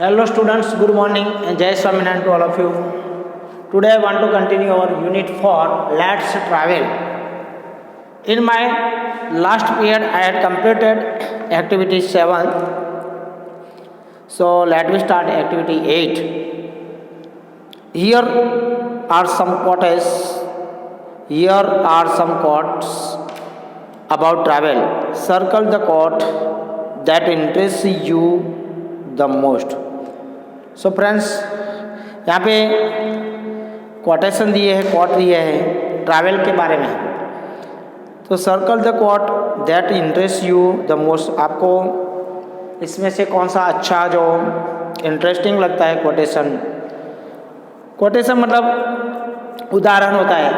Hello students, good morning and Jai Swaminarayan to all of you. Today I want to continue our unit 4, Let's Travel. In my last period I had completed activity 7. So let me start activity 8. Here are some quotes. Here are some quotes about travel. Circle the quote that interests you the most. So friends, यहाँ पे quotation दिए हैं, coat दिए हैं travel के बारे में. तो circle the coat that interest you the most. आपको इसमें से कौन सा अच्छा जो इंटरेस्टिंग लगता है कोटेशन. कोटेशन मतलब उदाहरण होता है.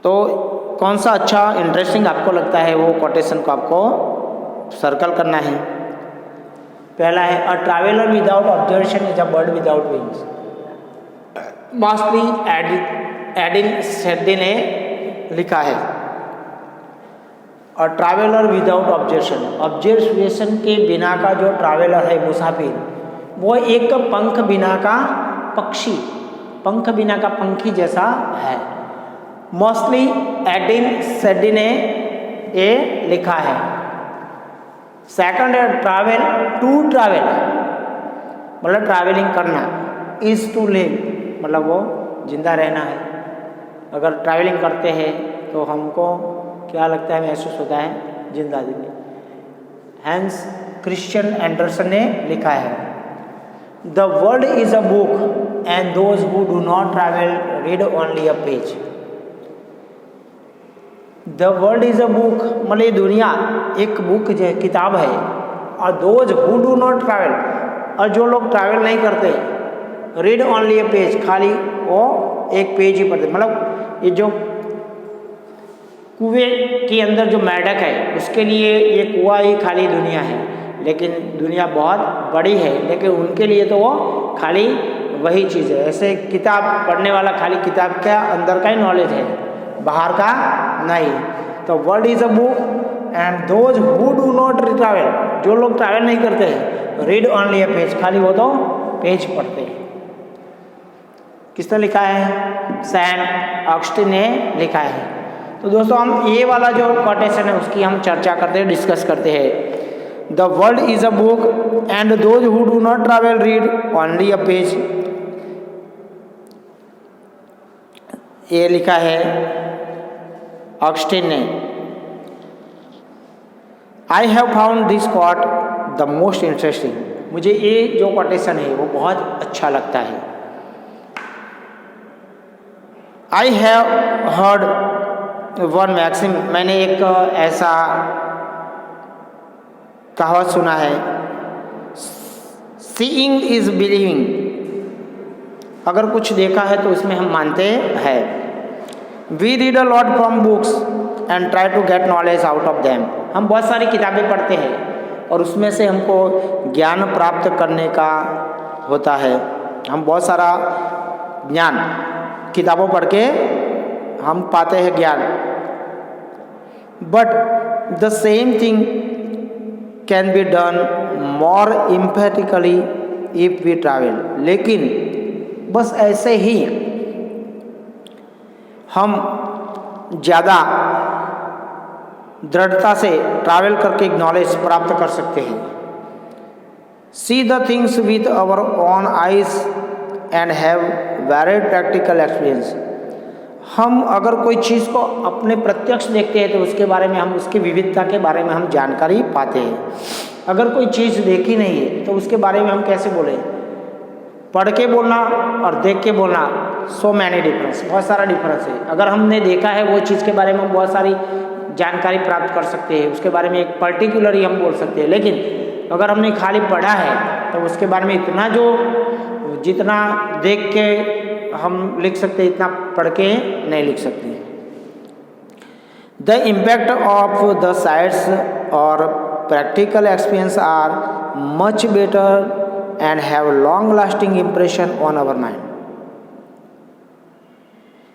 तो कौन सा अच्छा इंटरेस्टिंग आपको लगता है वो कोटेशन को आपको सर्कल करना है. पहला है a traveller without observation is a bird without wings. Moslih Eddin Saadi ने लिखा है. A traveller without observation, observation के बिना का जो ट्रैवलर है मुसाफिर, वो एक पंख बिना का पक्षी, पंख बिना का पंखी जैसा है. मॉस्टली एडिन सेड्डी ने ये लिखा है. सेकंड है ट्रैवल टू ट्रैवल, मतलब ट्रैवलिंग करना. इज टू लिव, मतलब वो जिंदा रहना है. अगर ट्रैवलिंग करते हैं तो हमको क्या लगता है, महसूस होता है जिंदा दिली. हैंस क्रिश्चियन एंडरसन ने लिखा है the world is a book and those who do not travel read only a page. The world is a book, मतलब ये दुनिया एक बुक जो किताब है. और those who do not travel, और जो लोग ट्रैवल नहीं करते, रीड ओनली अ पेज, खाली वो एक पेज ही पढ़ते. मतलब ये जो कुएं के अंदर जो मेंढक है उसके लिए ये कुआं ही खाली दुनिया है. लेकिन दुनिया बहुत बड़ी है, लेकिन उनके लिए तो वो खाली वही चीज़ है. ऐसे किताब पढ़ने वाला खाली किताब के अंदर का ही नॉलेज है, बाहर का नहीं. तो world is a book and those who do not travel, जो लोग ट्रैवल नहीं करते हैं, रीड ओनली अ पेज, खाली वो तो पेज पढ़ते हैं. किसने लिखा है? सैंट ऑगस्टीन ने लिखा है. तो दोस्तों हम ये वाला जो कोटेशन है उसकी हम चर्चा करते हैं, डिस्कस करते हैं. The world is a book and those who do not travel read only a page, ये लिखा है ऑगस्टीन ने. I have found this quote the most interesting. मुझे ये जो कोटेशन है वो बहुत अच्छा लगता है. I have heard one maxim, मैंने एक ऐसा कहावत सुना है, सीइंग इज बिलीविंग. अगर कुछ देखा है तो उसमें हम मानते हैं. We read a lot from books and try to get knowledge out of them. हम बहुत सारी किताबें पढ़ते हैं और उसमें से हमको ज्ञान प्राप्त करने का होता है. हम बहुत सारा ज्ञान किताबों पढ़ के हम पाते हैं ज्ञान. But the same thing can be done more emphatically if we travel. लेकिन बस ऐसे ही हम ज़्यादा दृढ़ता से ट्रैवल करके नॉलेज प्राप्त कर सकते हैं. See the things with our own eyes and have very practical experience. हम अगर कोई चीज़ को अपने प्रत्यक्ष देखते हैं तो उसके बारे में हम, उसकी विविधता के बारे में हम जानकारी पाते हैं. अगर कोई चीज़ देखी नहीं है तो उसके बारे में हम कैसे बोलें. पढ़ के बोलना और देख के बोलना, सो मैनी डिफरेंस, बहुत सारा डिफरेंस है. अगर हमने देखा है वो चीज़ के बारे में हम बहुत सारी जानकारी प्राप्त कर सकते हैं, उसके बारे में एक पर्टिकुलरली हम बोल सकते हैं. लेकिन अगर हमने खाली पढ़ा है तो उसके बारे में इतना जो जितना देख के हम लिख सकते हैं इतना पढ़ के नहीं लिख सकते. The impact of the sights और practical experience are much better and have long lasting impression on our mind.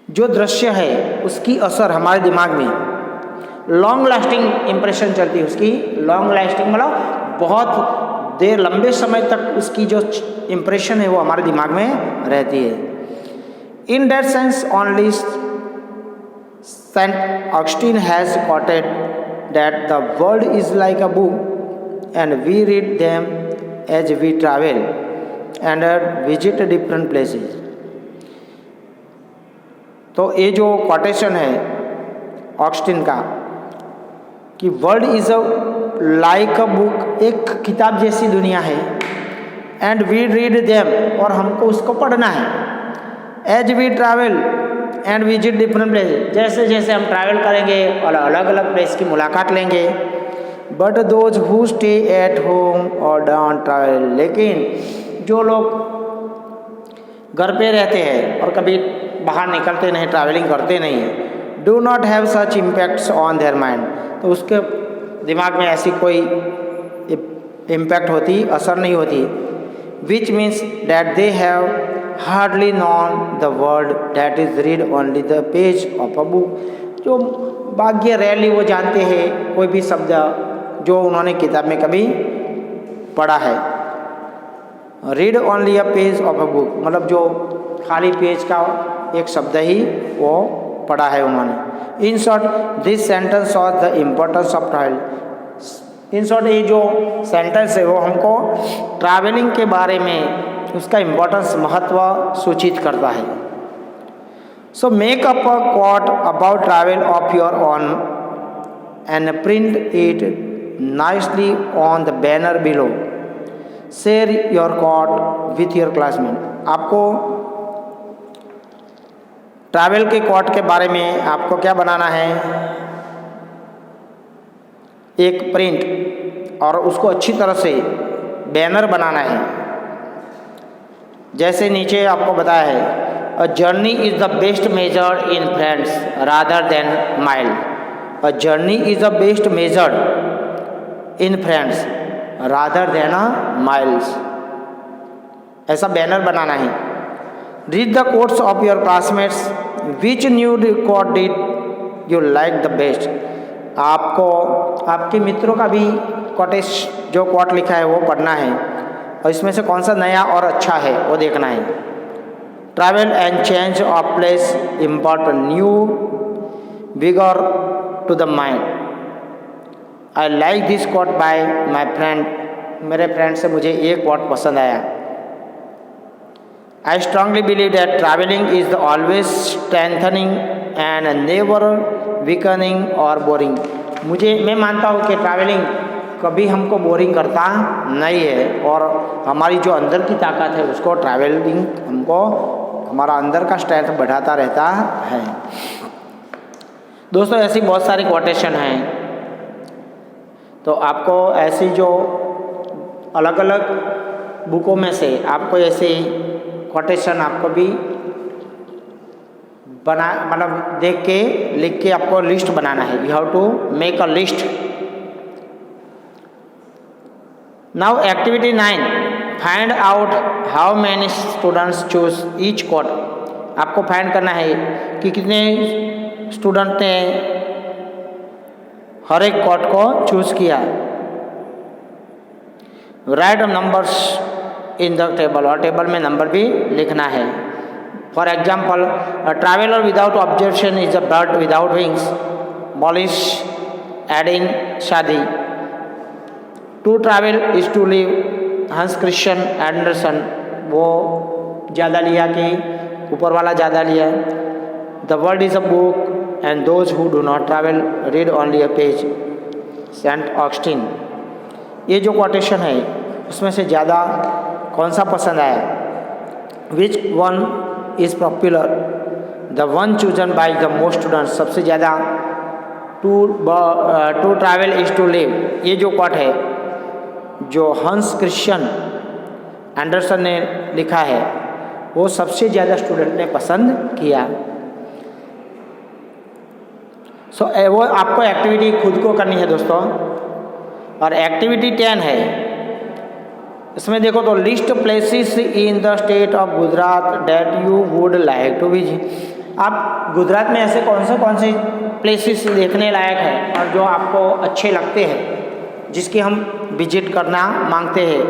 जो दृश्य है उसकी असर हमारे दिमाग में लॉन्ग लास्टिंग इंप्रेशन चलती है. उसकी लॉन्ग लास्टिंग मतलब बहुत देर लंबे समय तक उसकी जो इम्प्रेशन है वो हमारे दिमाग में रहती है। In that sense only Saint Augustine has quoted that the world is like a book and we read them as we travel and visit different places। तो ये जो कोटेशन है ऑगस्टीन का कि world is a like a book, एक किताब जैसी दुनिया है, एंड वी रीड देम, और हमको उसको पढ़ना है, as we travel and visit different place, जैसे जैसे हम ट्रैवल करेंगे और अलग अलग प्लेस की मुलाकात लेंगे। But those who stay at home और डोंट ट्रैवल, लेकिन जो लोग घर पे रहते हैं और कभी बाहर निकलते नहीं, ट्रैवलिंग करते नहीं, do not have such impacts on their mind, तो उसके दिमाग में ऐसी कोई इम्पैक्ट होती, असर नहीं होती। Which means that they have hardly known the word that is read only the page of a book, जो भाग्य रेयरली वो जानते हैं कोई भी शब्द जो उन्होंने किताब में कभी पढ़ा है। Read only a page of a book, मतलब जो खाली पेज का एक शब्द ही वो पढ़ा है उन्होंने। In short this sentence of the importance of travel, in short ये जो सेंटेंस है वो हमको ट्रैवलिंग के बारे में उसका इम्पोर्टेंस, महत्व सूचित करता है। So make up a quote about travel of your own and print it nicely on the banner below, share your quote with your classmate. आपको ट्रैवल के क्वोट के बारे में आपको क्या बनाना है, एक प्रिंट, और उसको अच्छी तरह से बैनर बनाना है। जैसे नीचे आपको बताया है, a journey is the best measured in friends rather than mile, a journey is the best measured in friends rather than miles, ऐसा बैनर बनाना है। Read the quotes of your classmates, which new quote did you like the best, आपको आपके मित्रों का भी कोटेश जो coat लिखा है वो पढ़ना है, और इसमें से कौन सा नया और अच्छा है वो देखना है। Travel and change of place import new vigour to the mind, I like this quote by my friend, मेरे फ्रेंड से मुझे ये कोट पसंद आया। I strongly believe that traveling is always strengthening and never weakening or boring। मैं मानता हूँ कि ट्रैवलिंग कभी हमको बोरिंग करता नहीं है, और हमारी जो अंदर की ताकत है उसको ट्रैवलिंग हमको हमारा अंदर का स्ट्रेंथ बढ़ाता रहता है। दोस्तों ऐसी बहुत सारी कोटेशन हैं, तो आपको ऐसी जो अलग अलग बुकों में से आपको ऐसे कोटेशन आपको भी मतलब देख के लिख के आपको लिस्ट बनाना है। You have to make a list. Now activity 9, find out how many students choose each quote. आपको फाइंड करना है कि कितने स्टूडेंट ने हर एक कोट को चूज किया। Write numbers in the table, और टेबल में नंबर भी लिखना है। For example, traveller without observation is a bird without wings, मॉलिश Eddin Saadi, to travel is to live, Hans Christian Andersen, वो ज़्यादा लिया कि ऊपर वाला ज़्यादा लिया। The world is a book and those who do not travel read only a page, Saint Augustine. ये जो कोटेशन है उसमें से ज़्यादा कौन सा पसंद आया? Which one is popular? The one chosen by the most students, सबसे ज़्यादा to travel is to live, ये जो कोट है जो हंस क्रिश्चियन एंडरसन ने लिखा है वो सबसे ज़्यादा स्टूडेंट ने पसंद किया। वो आपको एक्टिविटी खुद को करनी है दोस्तों। और एक्टिविटी 10 है, इसमें देखो तो list places in the state of Gujarat that you would like to visit. आप गुजरात में ऐसे कौन से प्लेसेस देखने लायक हैं और जो आपको अच्छे लगते हैं जिसकी हम विजिट करना मांगते हैं,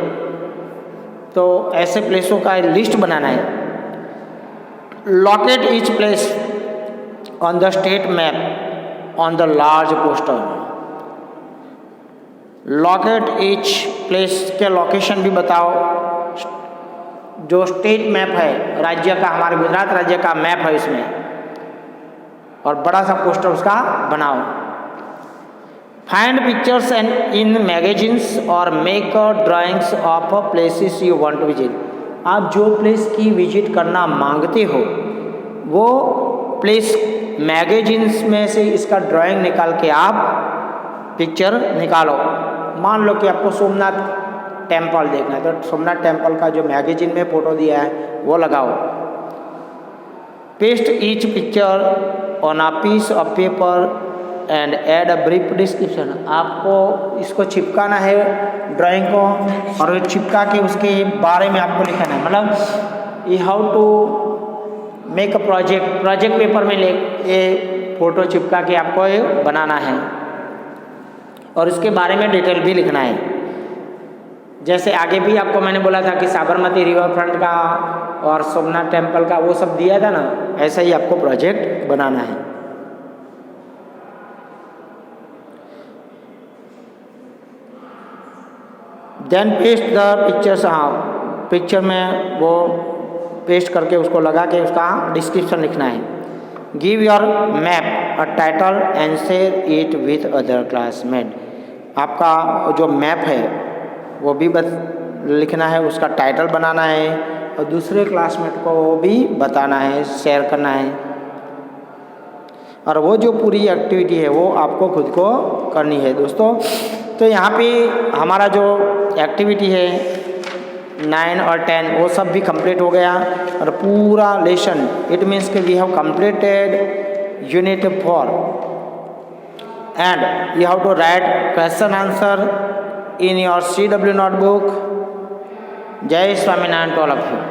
तो ऐसे प्लेसों का लिस्ट बनाना है। Locate each place on the state map on the large poster. Locate each place के लोकेशन भी बताओ। जो स्टेट मैप है राज्य का, हमारे गुजरात राज्य का मैप है इसमें, और बड़ा सा पोस्टर उसका बनाओ। Find pictures and in magazines और make drawings of places you want to visit. आप जो प्लेस की विजिट करना मांगते हो वो प्लेस मैगजीन्स में से इसका ड्राइंग निकाल के आप पिक्चर निकालो। मान लो कि आपको सोमनाथ टेम्पल देखना है, तो सोमनाथ टेम्पल का जो मैगजीन में फ़ोटो दिया है वो लगाओ। Paste each picture on a piece of paper and add a brief description. आपको इसको चिपकाना है ड्राइंग को, और चिपका के उसके बारे में आपको लिखना है। मतलब you how to make a project paper में ये फ़ोटो चिपका के आपको ये बनाना है, और इसके बारे में डिटेल भी लिखना है। जैसे आगे भी आपको मैंने बोला था कि साबरमती रिवर फ्रंट का और सोमनाथ टेम्पल का वो सब दिया था ना, ऐसा ही आपको प्रोजेक्ट बनाना है। Then paste the pictures. हाँ, पिक्चर में वो पेस्ट करके उसको लगा के उसका डिस्क्रिप्शन लिखना है। Give your map a title and share it with other classmate. आपका जो मैप है वो भी लिखना है, उसका टाइटल बनाना है, और दूसरे क्लासमेट को वो भी बताना है, शेयर करना है। और वो जो पूरी एक्टिविटी है वो आपको खुद को करनी है दोस्तों। तो यहाँ पे हमारा जो एक्टिविटी है 9 और 10 वो सब भी कंप्लीट हो गया, और पूरा लेसन, इट मीन्स कि we have completed unit 4 and you have to write question answer in your CW notebook. Jai Swaminarayan to all of you.